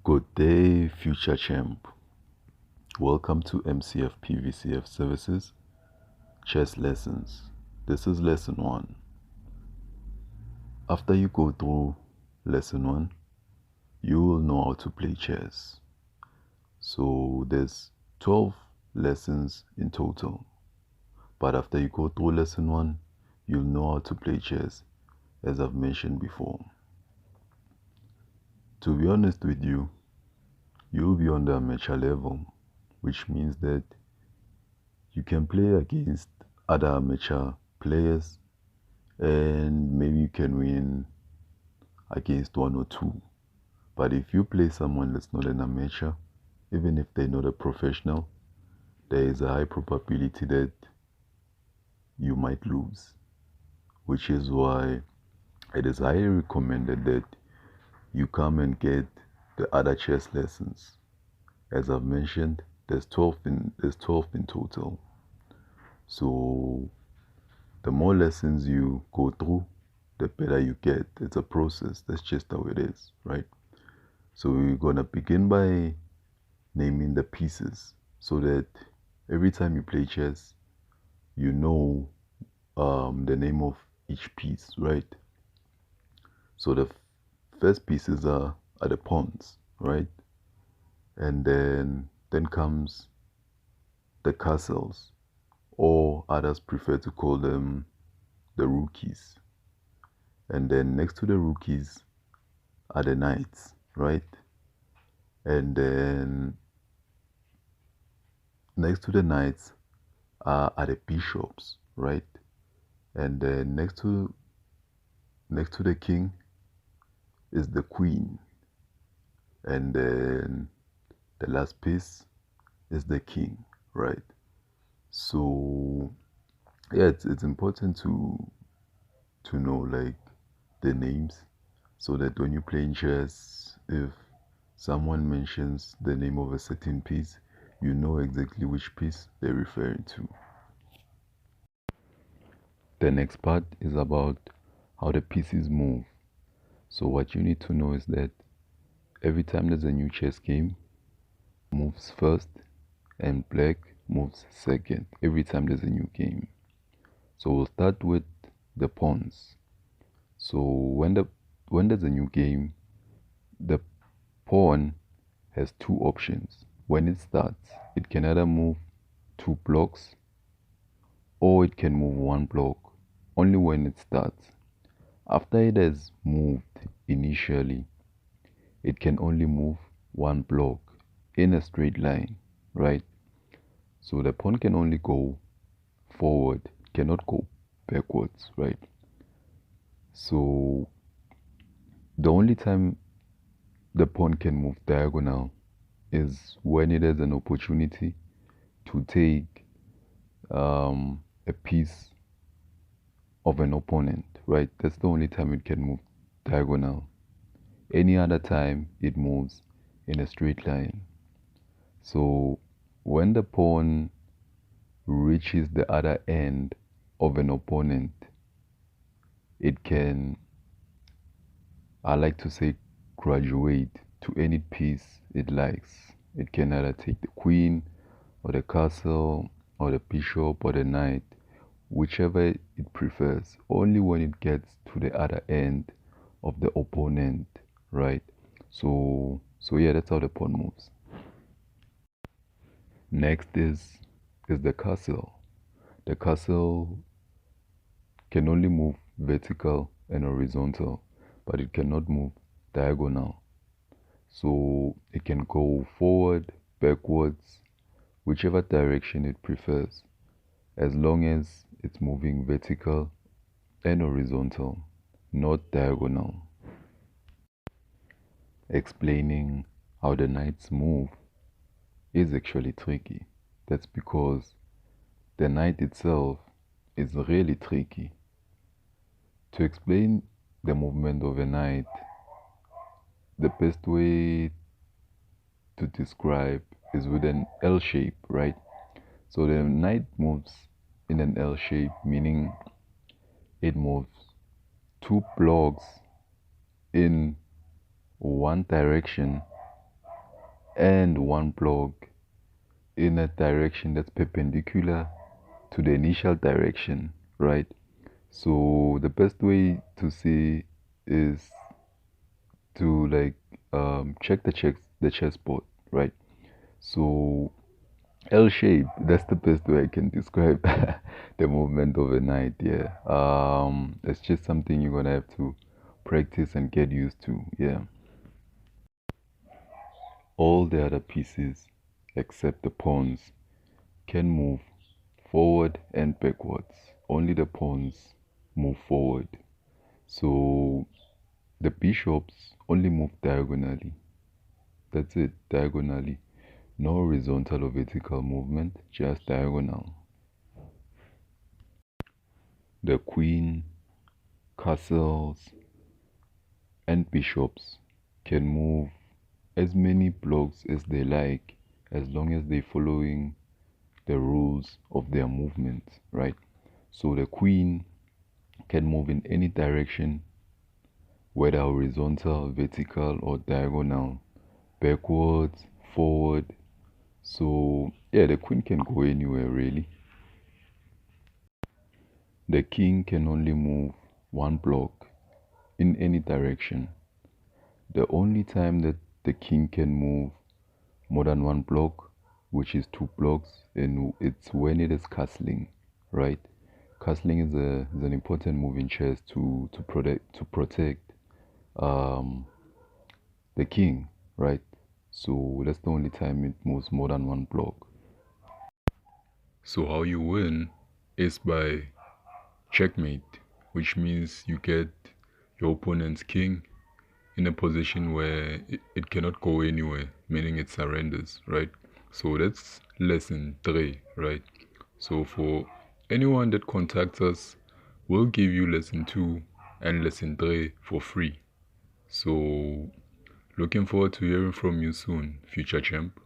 Good day, future champ. Welcome to Mcfpvcf Services Chess Lessons. This is lesson 1. After you go through lesson 1, you will know how to play chess. So there's 12 lessons in total. But after you go through lesson 1, you'll know how to play chess, as I've mentioned before. To be honest with you, you'll be on the amateur level, which means that you can play against other amateur players and maybe you can win against 1 or 2. But if you play someone that's not an amateur, even if they're not a professional, there is a high probability that you might lose, which is why it is highly recommended that you come and get the other chess lessons. As I've mentioned, there's 12 in total. So the more lessons you go through, the better you get. It's a process. That's just how it is, right? So we're gonna begin by naming the pieces so that every time you play chess, you know the name of each piece, right? So the first pieces are the pawns, right? And then comes the castles, or others prefer to call them the rookies. And then next to the rookies are the knights, right? And then next to the knights are the bishops, right? And then next to the king is the queen. And then the last piece is the king, right? So yeah, it's important to know like the names so that when you play in chess, if someone mentions the name of a certain piece, you know exactly which piece they're referring to. The next part is about how the pieces move. So what you need to know is that every time there's a new chess game, moves first and black moves second every time there's a new game. So we'll start with the pawns. So when there's a new game, the pawn has two options. When it starts, it can either move 2 blocks or it can move 1 block only when it starts. After it has moved initially, it can only move 1 block in a straight line, right? So the pawn can only go forward, cannot go backwards, right? So the only time the pawn can move diagonal is when it has an opportunity to take a piece of an opponent, right? That's the only time it can move diagonal. Any other time it moves in a straight line. So when the pawn reaches the other end of an opponent, it can, I like to say, graduate to any piece it likes. It can either take the queen or the castle or the bishop or the knight, whichever it prefers, only when it gets to the other end of the opponent, right? So yeah, that's how the pawn moves. Next is the castle. The castle can only move vertical and horizontal, but it cannot move diagonal. So it can go forward, backwards, whichever direction it prefers, as long as it's moving vertical and horizontal, not diagonal. Explaining how the knights move is actually tricky. That's because the knight itself is really tricky. To explain the movement of a knight, the best way to describe is with an L shape, right? So the knight moves in an L shape, meaning it moves 2 blocks in one direction and one block in a direction that's perpendicular to the initial direction, right? So the best way to see is to like check the chessboard, right? So L shape, that's the best way I can describe the movement of a knight, yeah. It's just something you're gonna have to practice and get used to, yeah. All the other pieces except the pawns can move forward and backwards. Only the pawns move forward. So the bishops only move diagonally. That's it, diagonally. No horizontal or vertical movement, just diagonal. The queen, castles, and bishops can move as many blocks as they like as long as they're following the rules of their movement, right? So the queen can move in any direction, whether horizontal, vertical, or diagonal, backwards, forward. So yeah, the queen can go anywhere really. The king can only move one block in any direction. The only time that the king can move more than one block, which is two blocks, and it's when it is castling, right? Castling is an important move in chess to protect um, the king, right? So that's the only time it moves more than one block. So how you win is by checkmate, which means you get your opponent's king in a position where it cannot go anywhere, meaning it surrenders, right? So that's lesson 3, right? So for anyone that contacts us, we'll give you lesson 2 and lesson 3 for free. So looking forward to hearing from you soon, future champ.